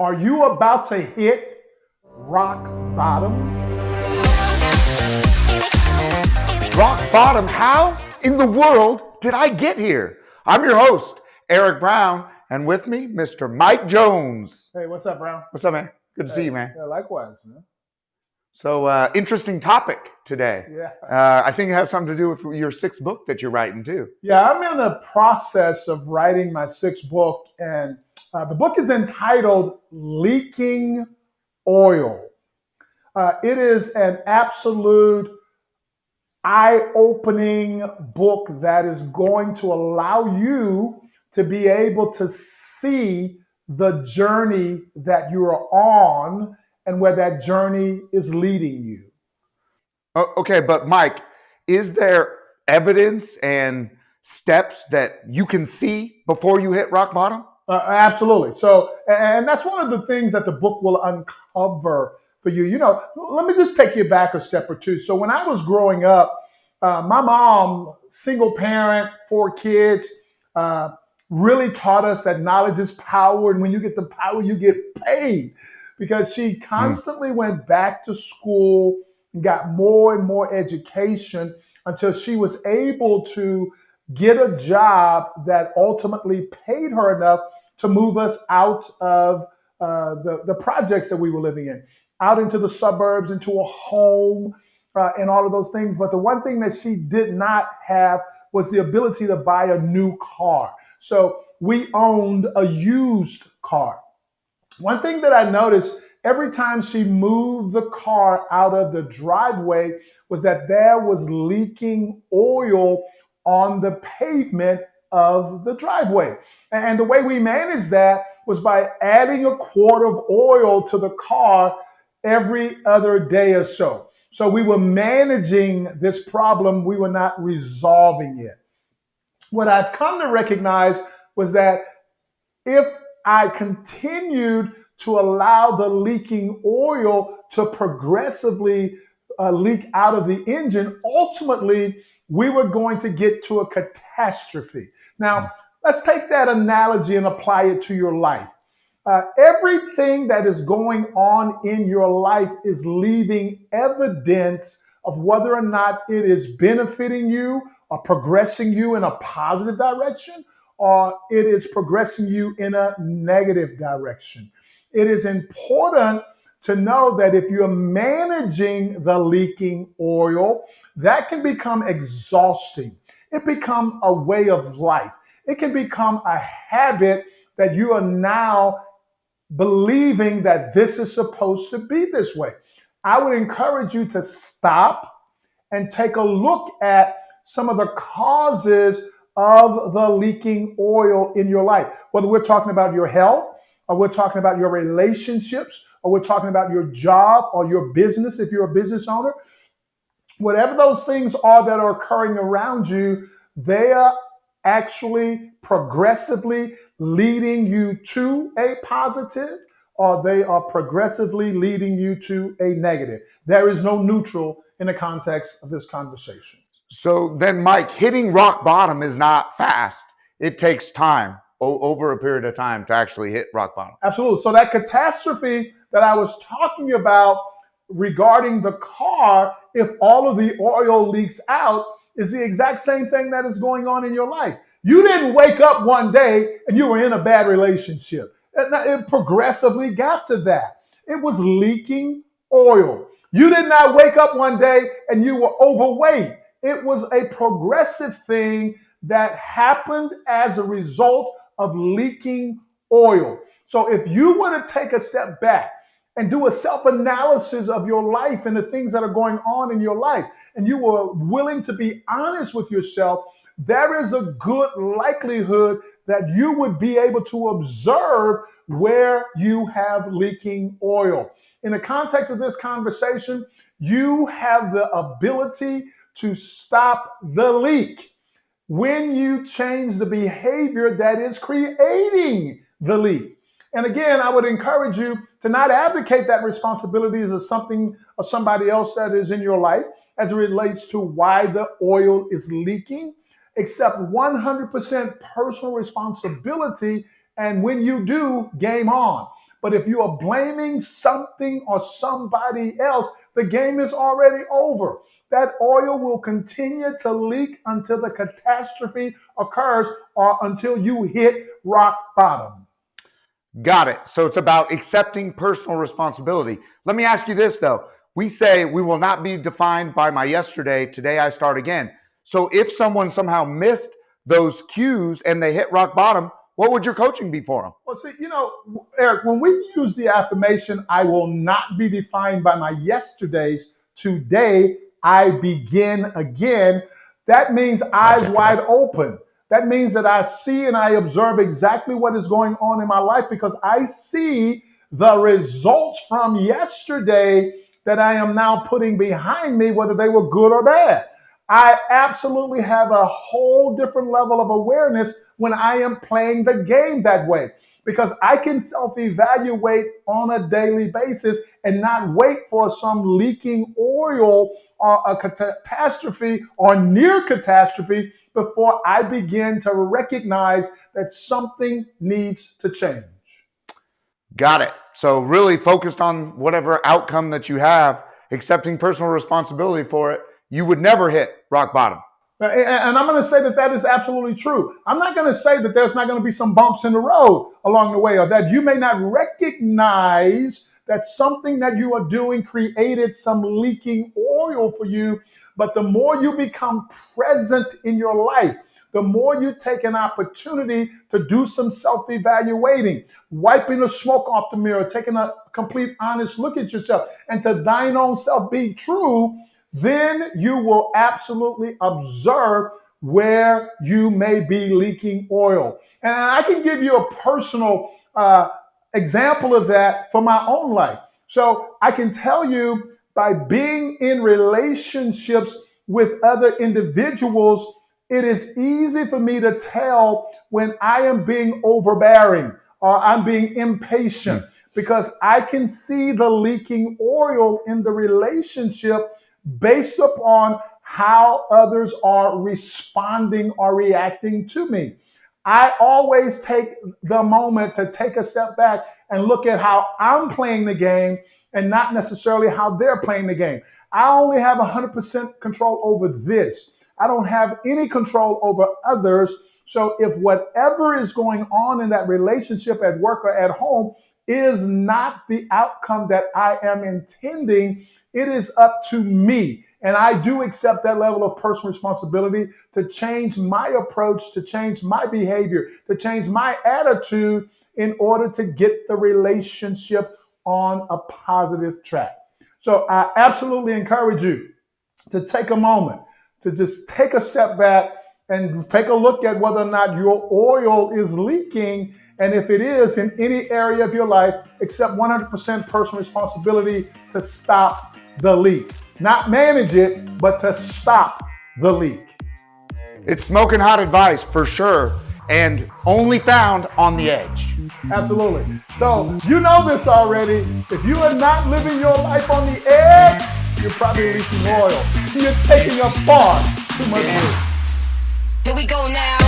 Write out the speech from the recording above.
Are you about to hit rock bottom? Rock bottom? How in the world did I get here? I'm your host, Eric Brown, and with me, Mr. Mike Jones. Hey, what's up, Brown? What's up, man? Good to see Hey, you, man. yeah, likewise, man. So, interesting topic today. Yeah. I think it has something to do with your sixth book that you're writing, too. Yeah, I'm in the process of writing my sixth book, and the book is entitled Leaking Oil. It is an absolute eye-opening book that is going to allow you to be able to see the journey that you are on and where that journey is leading you. Okay, but Mike, is there evidence and steps that you can see before you hit rock bottom? Absolutely. So, and that's one of the things that the book will uncover for you. You know, let me just take you back a step or two. So, when I was growing up, my mom, single parent, four kids, uh, really taught us that knowledge is power. And when you get the power, you get paid, because she Mm. constantly went back to school and got more and more education until she was able to get a job that ultimately paid her enough to move us out of the projects that we were living in, out into the suburbs, into a home, and all of those things. But the one thing that she did not have was the ability to buy a new car. So we owned a used car. One thing that I noticed every time she moved the car out of the driveway was that there was leaking oil on the pavement of the driveway. And the way we managed that was by adding a quart of oil to the car every other day or so. So we were managing this problem, we were not resolving it. What I've come to recognize was that if I continued to allow the leaking oil to progressively leak out of the engine, ultimately we were going to get to a catastrophe. Now, let's take that analogy and apply it to your life. Everything that is going on in your life is leaving evidence of whether or not it is benefiting you or progressing you in a positive direction, or it is progressing you in a negative direction. It is important to know that if you're managing the leaking oil, that can become exhausting. It become a way of life. It can become a habit that you are now believing that this is supposed to be this way. I would encourage you to stop and take a look at some of the causes of the leaking oil in your life. Whether we're talking about your health, or we're talking about your relationships, or we're talking about your job or your business if you're a business owner, whatever those things are that are occurring around you, they are actually progressively leading you to a positive, or they are progressively leading you to a negative. There is no neutral in the context of this conversation. So then, Mike, hitting rock bottom is not fast. It takes time, over a period of time, to actually hit rock bottom. Absolutely. So that catastrophe that I was talking about regarding the car, if all of the oil leaks out, is the exact same thing that is going on in your life. You didn't wake up one day and you were in a bad relationship. It progressively got to that. It was leaking oil. You did not wake up one day and you were overweight. It was a progressive thing that happened as a result of leaking oil. So if you were to take a step back and do a self-analysis of your life and the things that are going on in your life, and you were willing to be honest with yourself, there is a good likelihood that you would be able to observe where you have leaking oil. In the context of this conversation, you have the ability to stop the leak when you change the behavior that is creating the leak. And again, I would encourage you to not abdicate that responsibility as something or somebody else that is in your life as it relates to why the oil is leaking. Accept 100% personal responsibility. And when you do, game on. But if you are blaming something or somebody else, the game is already over. That oil will continue to leak until the catastrophe occurs or until you hit rock bottom. Got it. So it's about accepting personal responsibility. Let me ask you this, though. We say we will not be defined by my yesterday. Today I start again. So if someone somehow missed those cues and they hit rock bottom, what would your coaching be for them? Well, see, Eric, when we use the affirmation, I will not be defined by my yesterdays, today I begin again, that means eyes wide open. That means that I see and I observe exactly what is going on in my life because I see the results from yesterday that I am now putting behind me, whether they were good or bad. I absolutely have a whole different level of awareness when I am playing the game that way because I can self-evaluate on a daily basis and not wait for some leaking oil or a catastrophe or near catastrophe before I begin to recognize that something needs to change. Got it. So really focused on whatever outcome that you have, accepting personal responsibility for it, you would never hit rock bottom. And I'm going to say that that is absolutely true. I'm not going to say that there's not going to be some bumps in the road along the way or that you may not recognize that something that you are doing created some leaking oil for you. But the more you become present in your life, the more you take an opportunity to do some self-evaluating, wiping the smoke off the mirror, taking a complete honest look at yourself, and to thine own self be true, then you will absolutely observe where you may be leaking oil. And I can give you a personal example of that for my own life. So I can tell you by being in relationships with other individuals, it is easy for me to tell when I am being overbearing or I'm being impatient because I can see the leaking oil in the relationship based upon how others are responding or reacting to me. I always take the moment to take a step back and look at how I'm playing the game and not necessarily how they're playing the game. I only have 100% control over this. I don't have any control over others. So if whatever is going on in that relationship at work or at home is not the outcome that I am intending, it is up to me. And I do accept that level of personal responsibility to change my approach, to change my behavior, to change my attitude in order to get the relationship on a positive track. So I absolutely encourage you to take a moment, to just take a step back and take a look at whether or not your oil is leaking. And if it is in any area of your life, accept 100% personal responsibility to stop the leak. Not manage it, but to stop the leak. It's smoking hot advice for sure, and only found on the edge. Absolutely. So you know this already. If you are not living your life on the edge, you're probably leaking oil. You're taking up far too much risk. Here we go now.